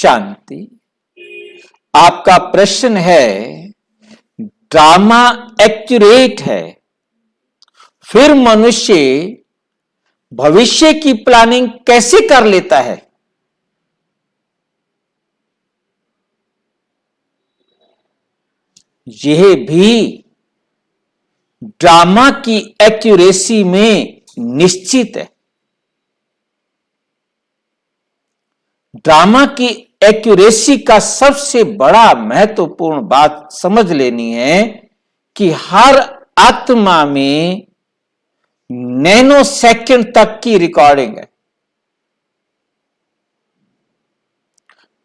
शांति। आपका प्रश्न है ड्रामा एक्यूरेट है, फिर मनुष्य भविष्य की प्लानिंग कैसे कर लेता है? यह भी ड्रामा की एक्यूरेसी में निश्चित है। ड्रामा की एक्यूरेसी का सबसे बड़ा महत्वपूर्ण बात समझ लेनी है कि हर आत्मा में नैनो सेकंड तक की रिकॉर्डिंग है।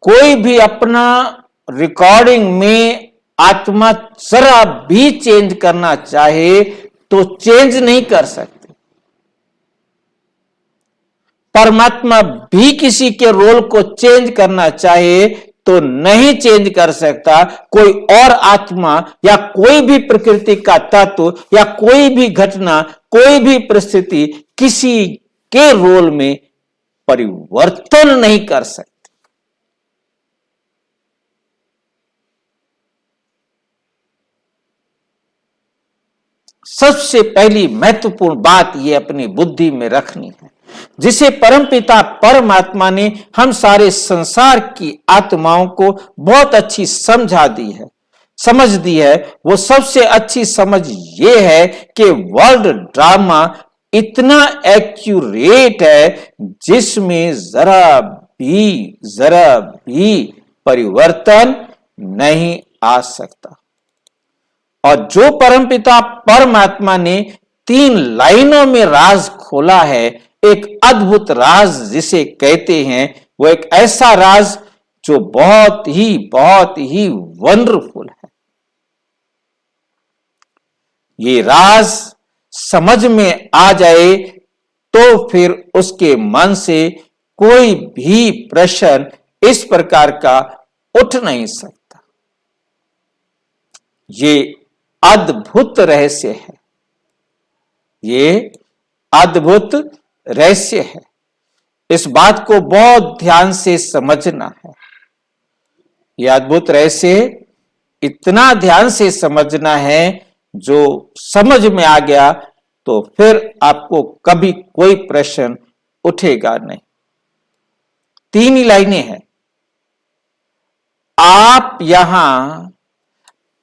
कोई भी अपना रिकॉर्डिंग में आत्मा जरा भी चेंज करना चाहे तो चेंज नहीं कर सकते। परमात्मा भी किसी के रोल को चेंज करना चाहे तो नहीं चेंज कर सकता। कोई और आत्मा या कोई भी प्रकृति का तत्व या कोई भी घटना, कोई भी परिस्थिति किसी के रोल में परिवर्तन नहीं कर सकती। सबसे पहली महत्वपूर्ण बात यह अपनी बुद्धि में रखनी है, जिसे परमपिता परमात्मा ने हम सारे संसार की आत्माओं को बहुत अच्छी समझ दी है। वो सबसे अच्छी समझ ये है कि वर्ल्ड ड्रामा इतना एक्यूरेट है जिसमें जरा भी परिवर्तन नहीं आ सकता। और जो परमपिता परमात्मा ने 3 लाइनों में राज खोला है, एक अद्भुत राज जिसे कहते हैं, वो एक ऐसा राज जो बहुत ही वंडरफुल है। ये राज समझ में आ जाए तो फिर उसके मन से कोई भी प्रश्न इस प्रकार का उठ नहीं सकता। ये अद्भुत रहस्य है, ये अद्भुत रहस्य है। इस बात को बहुत ध्यान से समझना है। यह अद्भुत रहस्य इतना ध्यान से समझना है, जो समझ में आ गया तो फिर आपको कभी कोई प्रश्न उठेगा नहीं। 3 ही लाइनें हैं। आप यहां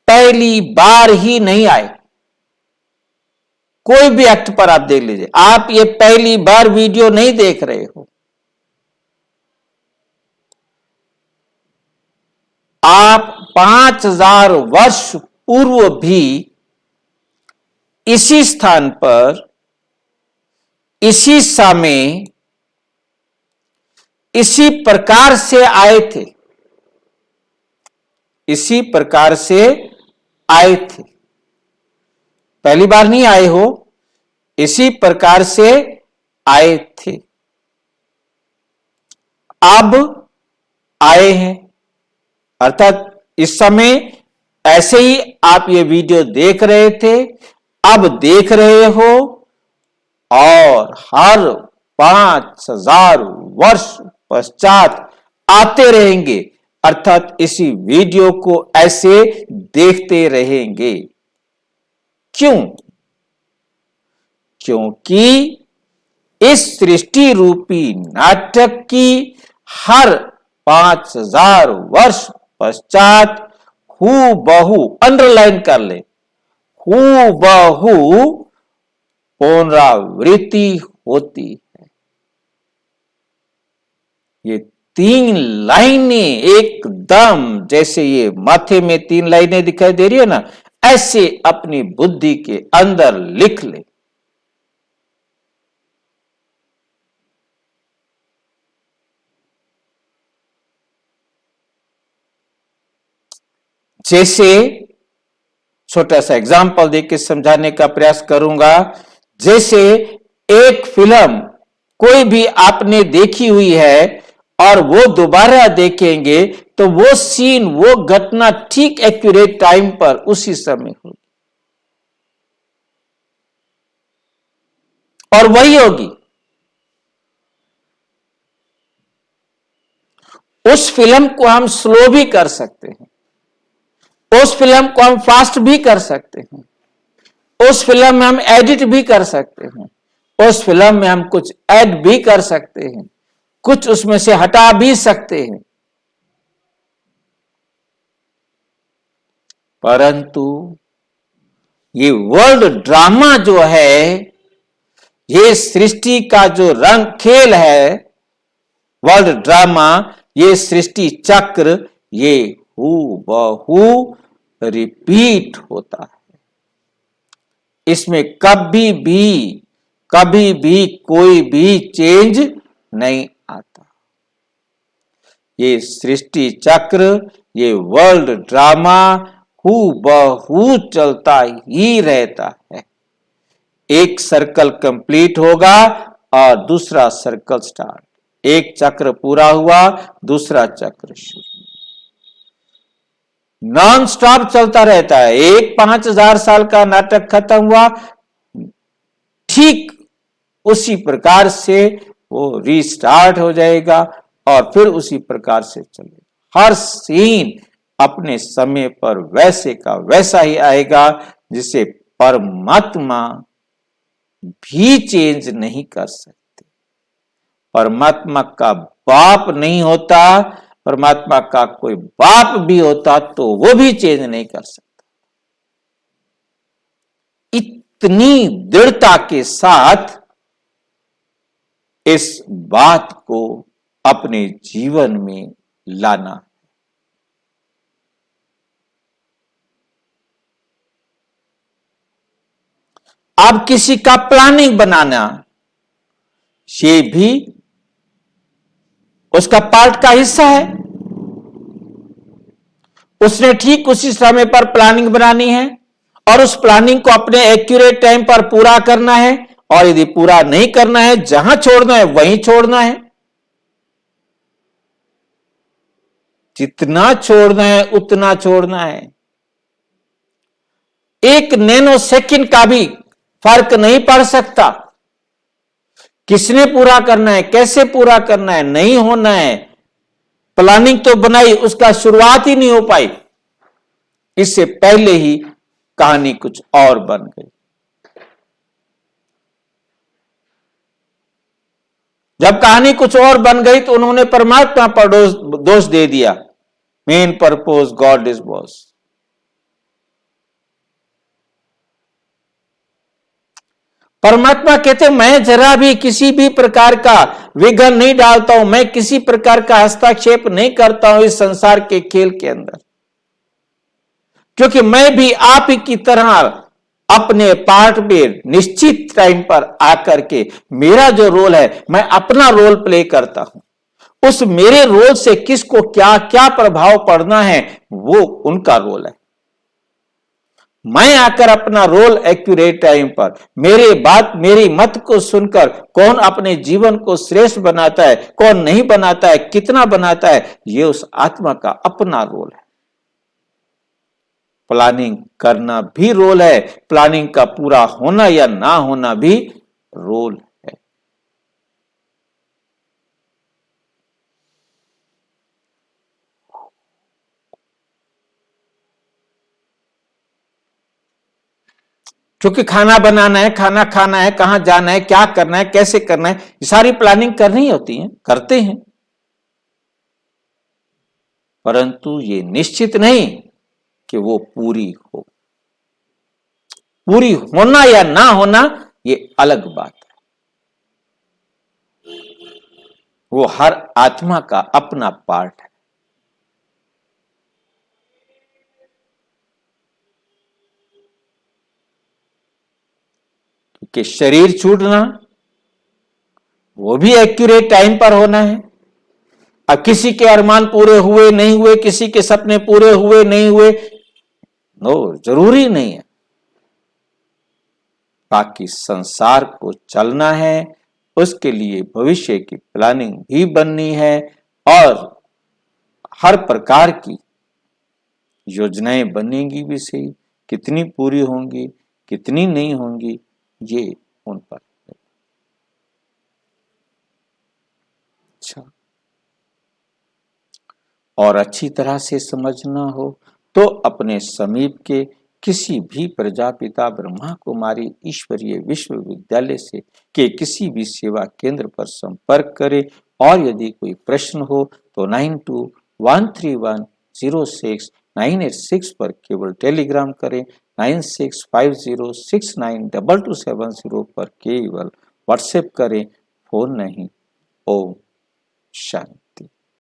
पहली बार ही नहीं आए। कोई भी एक्ट पर आप देख लीजिए, आप ये पहली बार वीडियो नहीं देख रहे हो। आप 5000 वर्ष पूर्व भी इसी स्थान पर, इसी समय, इसी प्रकार से आए थे। इसी प्रकार से आए थे। पहली बार नहीं आए हो, इसी प्रकार से आए थे। अब आए हैं, अर्थात इस समय ऐसे ही आप ये वीडियो देख रहे थे, अब देख रहे हो, और हर 5000 वर्ष पश्चात आते रहेंगे, अर्थात इसी वीडियो को ऐसे देखते रहेंगे। क्यों? क्योंकि इस सृष्टि रूपी नाटक की हर 5000 वर्ष पश्चात हूबहू, अंडरलाइन कर ले, हूबहू पुनरावृत्ति होती है। ये 3 लाइनें एकदम जैसे ये माथे में 3 लाइनें दिखाई दे रही है ना, ऐसे अपनी बुद्धि के अंदर लिख ले। जैसे छोटा सा एग्जाम्पल देके समझाने का प्रयास करूंगा। जैसे एक फिल्म कोई भी आपने देखी हुई है और वो दोबारा देखेंगे तो वो सीन, वो घटना ठीक एक्यूरेट टाइम पर उसी समय होगी और वही होगी। उस फिल्म को हम स्लो भी कर सकते हैं, उस फिल्म को हम फास्ट भी कर सकते हैं, उस फिल्म में हम एडिट भी कर सकते हैं, उस फिल्म में हम कुछ ऐड भी कर सकते हैं, कुछ उसमें से हटा भी सकते हैं। परंतु ये वर्ल्ड ड्रामा जो है, ये सृष्टि का जो रंग खेल है, वर्ल्ड ड्रामा, ये सृष्टि चक्र, ये हूबहू रिपीट होता है। इसमें कभी भी कोई भी चेंज नहीं आता। ये सृष्टि चक्र, ये वर्ल्ड ड्रामा हूबहू चलता ही रहता है। एक सर्कल कंप्लीट होगा और दूसरा सर्कल स्टार्ट, एक चक्र पूरा हुआ, दूसरा चक्र शुरू, नॉन स्टॉप चलता रहता है। एक 5000 साल का नाटक खत्म हुआ, ठीक उसी प्रकार से वो रीस्टार्ट हो जाएगा और फिर उसी प्रकार से चलेगा। हर सीन अपने समय पर वैसे का वैसा ही आएगा, जिसे परमात्मा भी चेंज नहीं कर सकते। परमात्मा का बाप नहीं होता, परमात्मा का कोई बाप भी होता तो वो भी चेंज नहीं कर सकता। इतनी दृढ़ता के साथ इस बात को अपने जीवन में लाना। अब किसी का प्लानिंग बनाना, ये भी उसका पार्ट का हिस्सा है। उसने ठीक उसी समय पर प्लानिंग बनानी है और उस प्लानिंग को अपने एक्यूरेट टाइम पर पूरा करना है, और यदि पूरा नहीं करना है, जहां छोड़ना है वहीं छोड़ना है। जितना छोड़ना है उतना छोड़ना है। एक नैनो सेकंड का भी फर्क नहीं पड़ सकता। किसने पूरा करना है, कैसे पूरा करना है, नहीं होना है। प्लानिंग तो बनाई, उसका शुरुआत ही नहीं हो पाई, इससे पहले ही कहानी कुछ और बन गई। जब कहानी कुछ और बन गई तो उन्होंने परमात्मा पर दोष दे दिया। Main purpose God is boss. परमात्मा कहते मैं जरा भी किसी भी प्रकार का विघ्न नहीं डालता हूं, मैं किसी प्रकार का हस्तक्षेप नहीं करता हूं इस संसार के खेल के अंदर, क्योंकि मैं भी आप ही की तरह अपने पार्ट में निश्चित टाइम पर आकर के मेरा जो रोल है, मैं अपना रोल प्ले करता हूं। उस मेरे रोल से किसको क्या क्या प्रभाव पड़ना है वो उनका रोल है। मैं आकर अपना रोल एक्यूरेट टाइम पर, मेरे बात मेरी मत को सुनकर कौन अपने जीवन को श्रेष्ठ बनाता है, कौन नहीं बनाता है, कितना बनाता है, ये उस आत्मा का अपना रोल है। प्लानिंग करना भी रोल है, प्लानिंग का पूरा होना या ना होना भी रोल है। क्योंकि खाना बनाना है, खाना खाना है, कहां जाना है, क्या करना है, कैसे करना है, ये सारी प्लानिंग करनी होती है, करते हैं। परंतु ये निश्चित नहीं कि वो पूरी हो। पूरी होना या ना होना ये अलग बात है। वो हर आत्मा का अपना पार्ट है। कि शरीर छूटना वो भी एक्यूरेट टाइम पर होना है। अब किसी के अरमान पूरे हुए नहीं हुए, किसी के सपने पूरे हुए नहीं हुए, नो, जरूरी नहीं है। बाकी संसार को चलना है, उसके लिए भविष्य की प्लानिंग भी बननी है और हर प्रकार की योजनाएं बनेंगी भी सही, कितनी पूरी होंगी कितनी नहीं होंगी ये उन पर। अच्छा, और अच्छी तरह से समझना हो तो अपने समीप के किसी भी प्रजापिता ब्रह्मा कुमारी ईश्वरीय विश्वविद्यालय से के किसी भी सेवा केंद्र पर संपर्क करें और यदि कोई प्रश्न हो तो 9213106986 पर केवल टेलीग्राम करें, 9650692270 पर केवल व्हाट्सएप करें, फोन नहीं। ओम शांति।